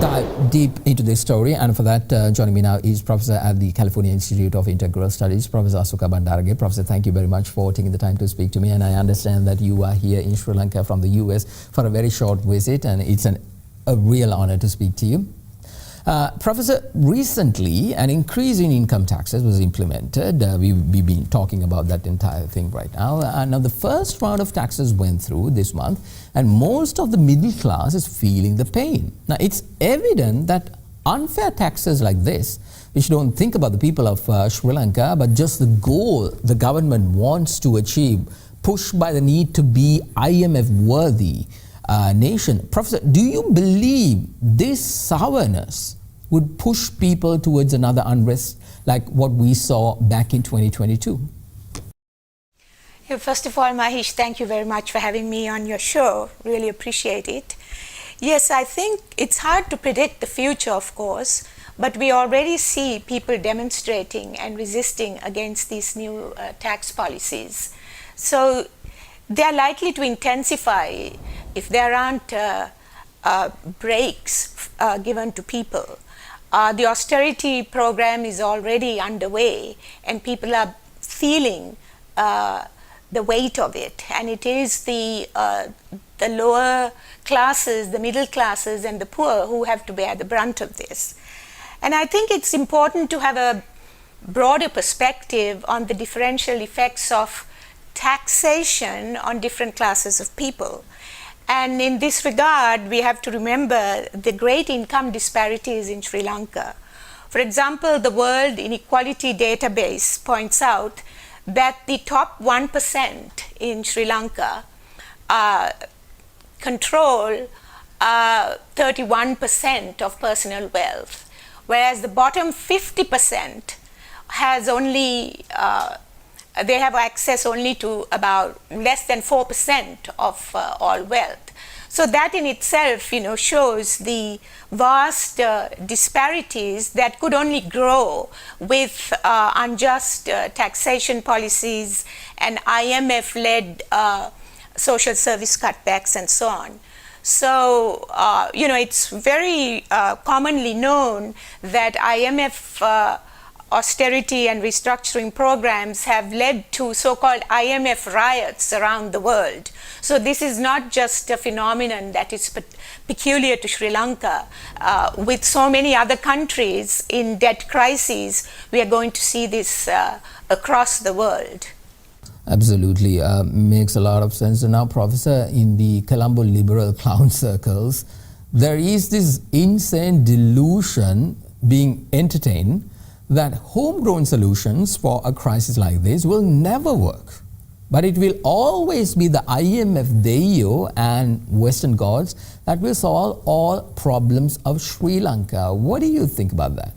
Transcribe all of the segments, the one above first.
dive deep into this story, and for that, joining me now is Professor at the California Institute of Integral Studies, Professor Asuka Bandarage. Professor, thank you very much for taking the time to speak to me, and I understand that you are here in Sri Lanka from the US for a very short visit, and it's a real honor to speak to you. Professor, recently an increase in income taxes was implemented. We've been talking about that entire thing right now. Now the first round of taxes went through this month, and most of the middle class is feeling the pain. Now it's evident that unfair taxes like this, which don't think about the people of Sri Lanka, but just the goal the government wants to achieve, pushed by the need to be IMF worthy nation. Professor, do you believe this sourness would push people towards another unrest like what we saw back in 2022? First of all, Mahieash, thank you very much for having me on your show. Really appreciate it. Yes, I think it's hard to predict the future, of course, but we already see people demonstrating and resisting against these new tax policies. So they are likely to intensify if there aren't breaks given to people. The austerity program is already underway, and people are feeling the weight of it. And it is the lower classes, the middle classes, and the poor who have to bear the brunt of this. And I think it's important to have a broader perspective on the differential effects of taxation on different classes of people. And in this regard, we have to remember the great income disparities in Sri Lanka. For example, the World Inequality Database points out that the top 1% in Sri Lanka control 31% of personal wealth, whereas the bottom 50% has only they have access only to about less than 4% of all wealth. So that in itself, shows the vast disparities that could only grow with unjust taxation policies and IMF-led social service cutbacks and so on. So, it's very commonly known that IMF austerity and restructuring programs have led to so-called IMF riots around the world. So this is not just a phenomenon that is peculiar to Sri Lanka. With so many other countries in debt crises, we are going to see this across the world. Absolutely. Makes a lot of sense. And now, Professor, in the Colombo liberal clown circles, there is this insane delusion being entertained that homegrown solutions for a crisis like this will never work. But it will always be the IMF DEO and Western gods that will solve all problems of Sri Lanka. What do you think about that?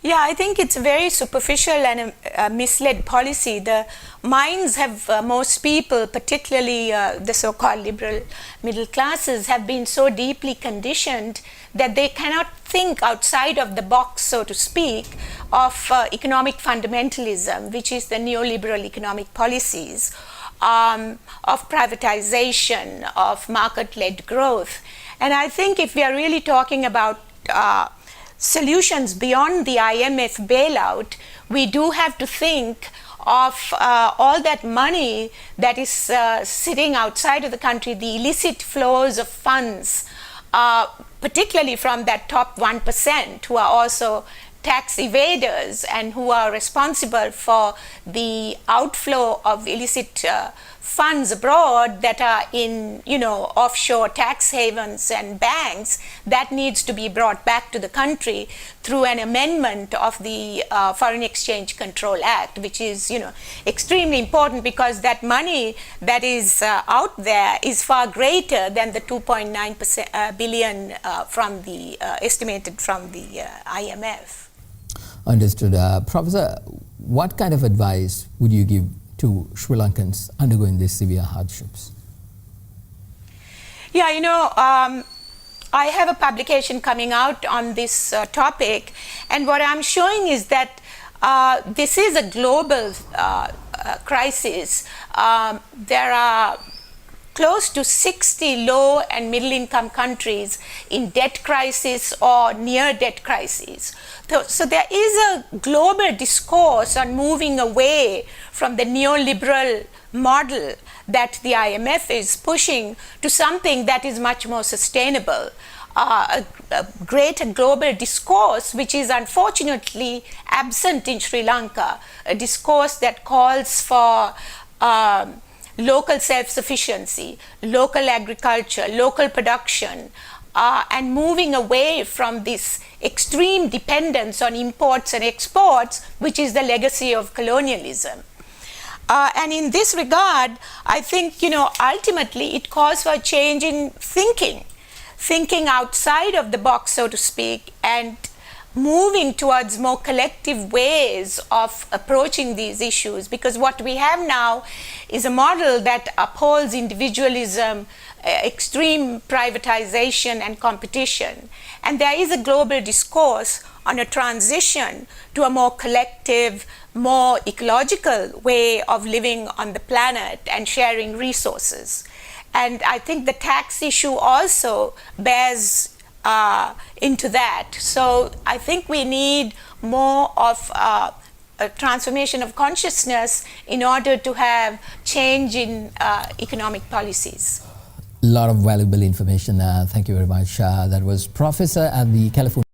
Yeah, I think it's a very superficial and a misled policy. The minds have, most people, particularly the so-called liberal middle classes, have been so deeply conditioned that they cannot think outside of the box, so to speak, of economic fundamentalism, which is the neoliberal economic policies, of privatization, of market-led growth. And I think if we are really talking about solutions beyond the IMF bailout, we do have to think of all that money that is sitting outside of the country, the illicit flows of funds, particularly from that top 1% who are also tax evaders and who are responsible for the outflow of illicit funds abroad that are in, offshore tax havens and banks. That needs to be brought back to the country through an amendment of the Foreign Exchange Control Act, which is, extremely important because that money that is out there is far greater than the 2.9 billion from the estimated from the IMF. Understood. Professor, what kind of advice would you give to Sri Lankans undergoing these severe hardships? Yeah, I have a publication coming out on this topic, and what I'm showing is that this is a global crisis. There are close to 60 low and middle income countries in debt crisis or near debt crisis. So there is a global discourse on moving away from the neoliberal model that the IMF is pushing to something that is much more sustainable. A greater global discourse, which is unfortunately absent in Sri Lanka, a discourse that calls for local self-sufficiency, local agriculture, local production, and moving away from this extreme dependence on imports and exports, which is the legacy of colonialism. And in this regard, I think, ultimately it calls for a change in thinking outside of the box, so to speak, and moving towards more collective ways of approaching these issues. Because what we have now is a model that upholds individualism, extreme privatization and competition. And there is a global discourse on a transition to a more collective, more ecological way of living on the planet and sharing resources. And I think the tax issue also bears into that. So I think we need more of a transformation of consciousness in order to have change in economic policies. A lot of valuable information. Thank you very much. That was Professor at the California